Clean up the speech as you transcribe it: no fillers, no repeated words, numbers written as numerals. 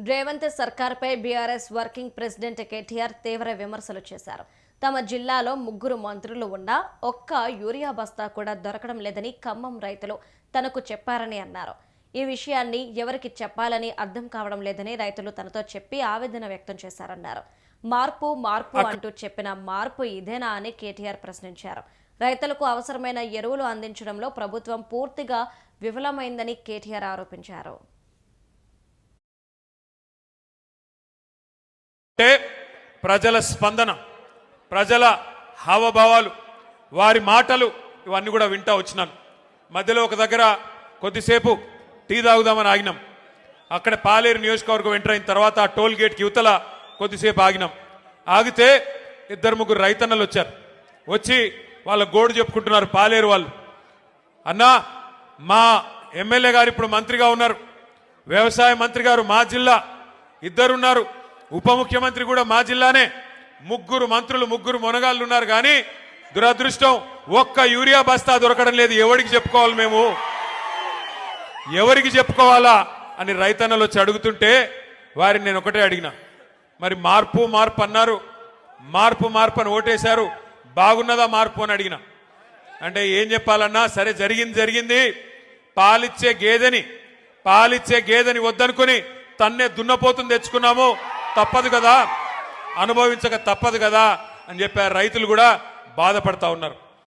రేవంత్ సర్కార్పై BRS working president KTR తీవ్ర విమర్శలు చేశారు. తమ జిల్లాలో 3 మంత్రులు ఉన్నా ఒక్క యూరియా బస్తా కూడా దొరకడం లేదని ఖమ్మం రైతులు తనకు చెప్పారని అన్నారు. ఈ విషయాన్ని ఎవరికి చెప్పాలని అర్థం కావడం లేదని రైతులు తనతో చెప్పి ఆవేదన వ్యక్తం చేశారన్నారు. మార్పు మార్పు అంటూ చెప్పిన మార్పు ఇదేనా అని కేటీఆర్ ప్రశ్నించారు. రైతులకు అవసరమైన ఎరువులు అందించడంలో ప్రభుత్వం పూర్తిగా విఫలమైందని కేటీఆర్ ఆరోపించారు. ప్రజల స్పందన, ప్రజల హావభావాలు, వారి మాటలు ఇవన్నీ కూడా వింటా వచ్చినాను. మధ్యలో ఒక దగ్గర కొద్దిసేపు టీ తాగుదామని ఆగినాం. అక్కడ పాలేరు నియోజకవర్గం ఎంటర్ అయిన తర్వాత ఆ టోల్ గేట్కి యువతల కొద్దిసేపు ఆగినాం. ఆగితే 2-3 రైతన్నలు వచ్చారు. వచ్చి వాళ్ళ గోడు చెప్పుకుంటున్నారు. పాలేరు వాళ్ళు, అన్నా మా ఎమ్మెల్యే గారు ఇప్పుడు మంత్రిగా ఉన్నారు, వ్యవసాయ మంత్రి గారు మా జిల్లా ఇద్దరున్నారు, ఉప ముఖ్యమంత్రి కూడా మా జిల్లానే, 3 మంత్రులు 3 మొనగాళ్ళు ఉన్నారు. కానీ దురదృష్టం ఒక్క యూరియా బస్తా దొరకడం లేదు. ఎవరికి చెప్పుకోవాలి, మేము ఎవరికి చెప్పుకోవాలా అని రైతన్నలు వచ్చి అడుగుతుంటే వారిని నేను ఒకటే అడిగిన, మరి మార్పు మార్పు అన్నారు, మార్పు మార్పు అని ఓటేశారు, బాగున్నదా మార్పు అని అడిగిన. అంటే ఏం చెప్పాలన్నా, సరే జరిగింది పాలిచ్చే గేదెని వద్దనుకుని తన్నే దున్నపోతుని తెచ్చుకున్నాము, తప్పదు కదా, అనుభవించక తప్పదు కదా అని చెప్పారు. రైతులు కూడా బాధపడతా ఉన్నారు.